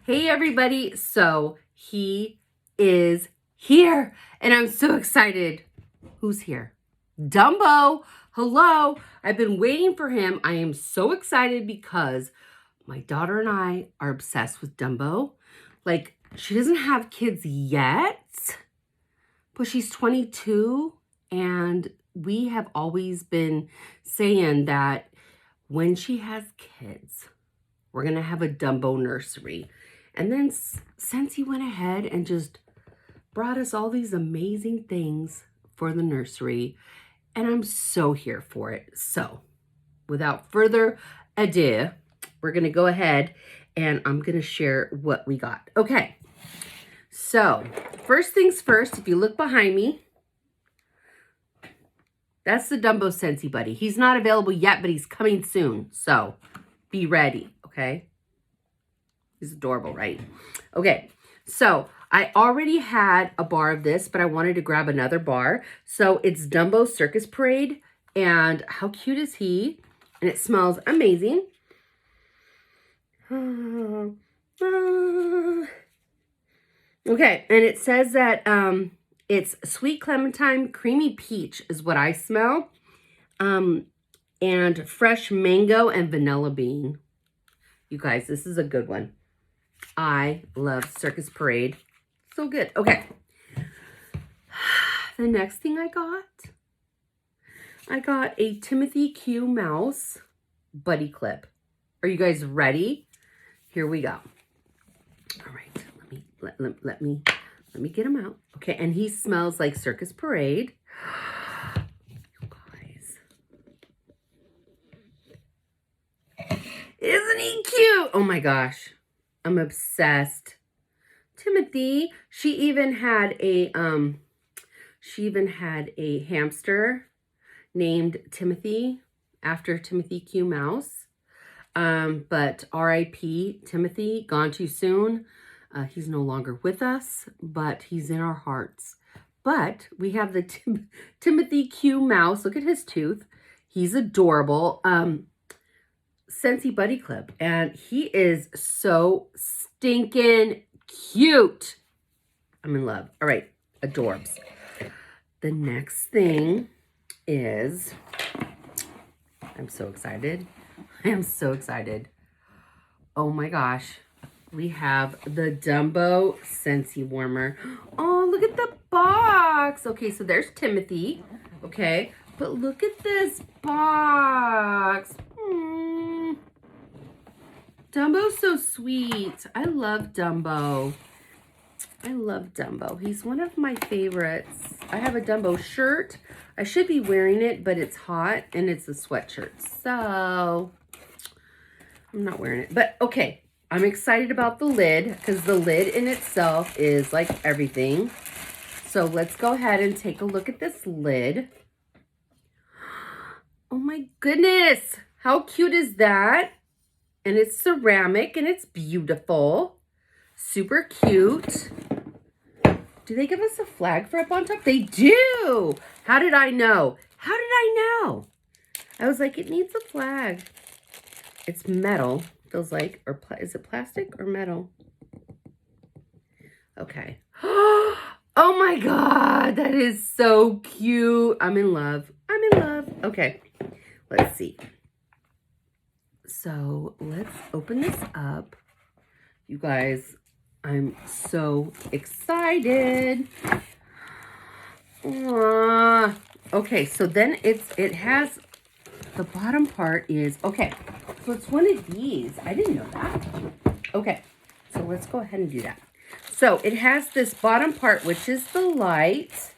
Hey everybody, so he is here and I'm so excited. Who's here? Dumbo. Hello. I've been waiting for him. I am so excited because my daughter and I are obsessed with Dumbo. Like, she doesn't have kids yet, but she's 22 and we have always been saying that when she has kids, we're going to have a Dumbo nursery. And then Scentsy went ahead and just brought us all these amazing things for the nursery. And I'm so here for it. So without further ado, we're going to go ahead and I'm going to share what we got. Okay. So first things first, if you look behind me, that's the Dumbo Scentsy buddy. He's not available yet, but he's coming soon. So be ready. Okay. He's adorable, right? Okay, so I already had a bar of this, but I wanted to grab another bar. So it's Dumbo Circus Parade, and how cute is he? And it smells amazing. Okay, and it says that it's sweet clementine, creamy peach is what I smell, and fresh mango and vanilla bean. You guys, this is a good one. I love Circus Parade. So good. Okay. The next thing I got a Timothy Q Mouse buddy clip. Are you guys ready? Here we go. All right. Let me get him out. Okay, and he smells like Circus Parade. You guys. Isn't he cute? Oh my gosh. I'm obsessed. Timothy, she even had a hamster named Timothy after Timothy Q Mouse. But R.I.P. Timothy, gone too soon. He's no longer with us, but he's in our hearts. But we have the Timothy Q Mouse. Look at his tooth. He's adorable. Scentsy buddy clip, and he is so stinking cute. I'm in love. All right, adorbs. The next thing is, I'm so excited. I am so excited. Oh my gosh, we have the Dumbo Scentsy warmer. Oh, look at the box. Okay, so there's Timothy. Okay, but look at this box. Dumbo's so sweet. I love Dumbo. I love Dumbo. He's one of my favorites. I have a Dumbo shirt. I should be wearing it, but it's hot and it's a sweatshirt. So I'm not wearing it. But okay, I'm excited about the lid because the lid in itself is like everything. So let's go ahead and take a look at this lid. Oh my goodness. How cute is that? And it's ceramic and it's beautiful. Super cute. Do they give us a flag for up on top? They do. How did I know? How did I know? I was like, it needs a flag. It's metal, feels like. Or is it plastic or metal? Okay. Oh my God. That is so cute. I'm in love. I'm in love. Okay. Let's see. So let's open this up. You guys, I'm so excited. Okay, so then it has, the bottom part is, okay, so it's one of these. I didn't know that. Okay, so let's go ahead and do that. So it has this bottom part, which is the light.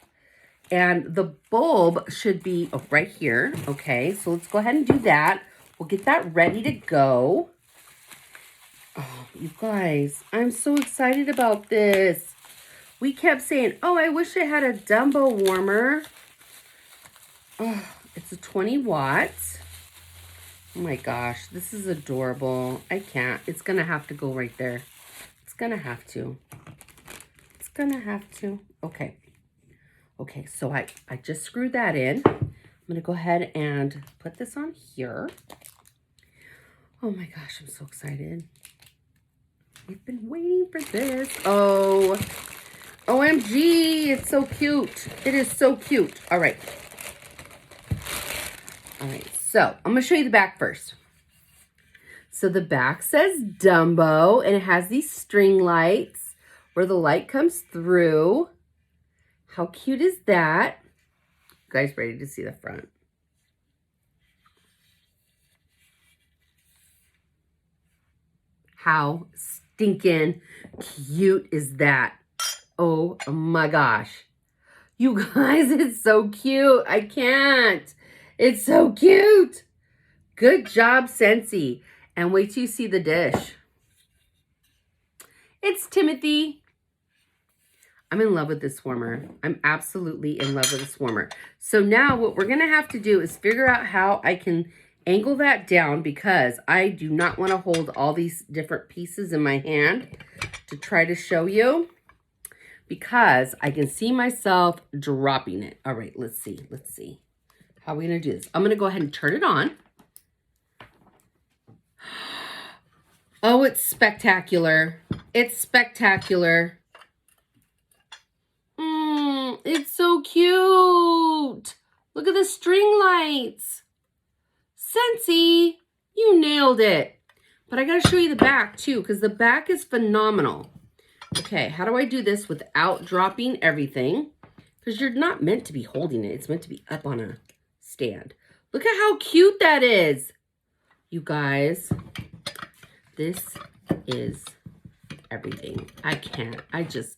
And the bulb should be right here. Okay, so let's go ahead and do that. We'll get that ready to go. Oh, you guys, I'm so excited about this. We kept saying, oh, I wish I had a Dumbo warmer. Oh, it's a 20 watts. Oh my gosh, this is adorable. I can't. It's going to have to go right there. It's going to have to. It's going to have to. Okay. Okay, so I just screwed that in. I'm going to go ahead and put this on here. Oh my gosh, I'm so excited. We've been waiting for this. Oh, OMG, it's so cute. It is so cute. All right. All right, so I'm going to show you the back first. So the back says Dumbo, and it has these string lights where the light comes through. How cute is that? You guys ready to see the front? How stinking cute is that? Oh my gosh. You guys, it's so cute. I can't. It's so cute. Good job, Scentsy. And wait till you see the dish. It's Timothy. I'm in love with this warmer. I'm absolutely in love with this warmer. So now what we're going to have to do is figure out how I can angle that down, because I do not want to hold all these different pieces in my hand to try to show you, because I can see myself dropping it. All right, let's see. Let's see. How are we going to do this? I'm going to go ahead and turn it on. Oh, it's spectacular. It's spectacular. It's so cute. Look at the string lights. Scentsy, you nailed it. But I got to show you the back too, because the back is phenomenal. Okay, how do I do this without dropping everything? Because you're not meant to be holding it. It's meant to be up on a stand. Look at how cute that is. You guys, this is everything. I can't. I just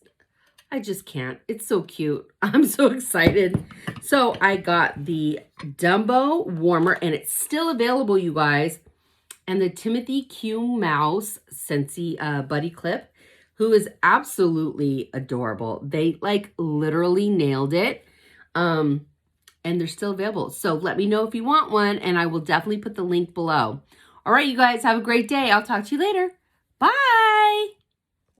can't. It's so cute. I'm so excited. So I got the Dumbo Warmer, and it's still available, you guys. And the Timothy Q Mouse Scentsy Buddy Clip, who is absolutely adorable. They like literally nailed it. And they're still available. So let me know if you want one, and I will definitely put the link below. All right, you guys, have a great day. I'll talk to you later. Bye.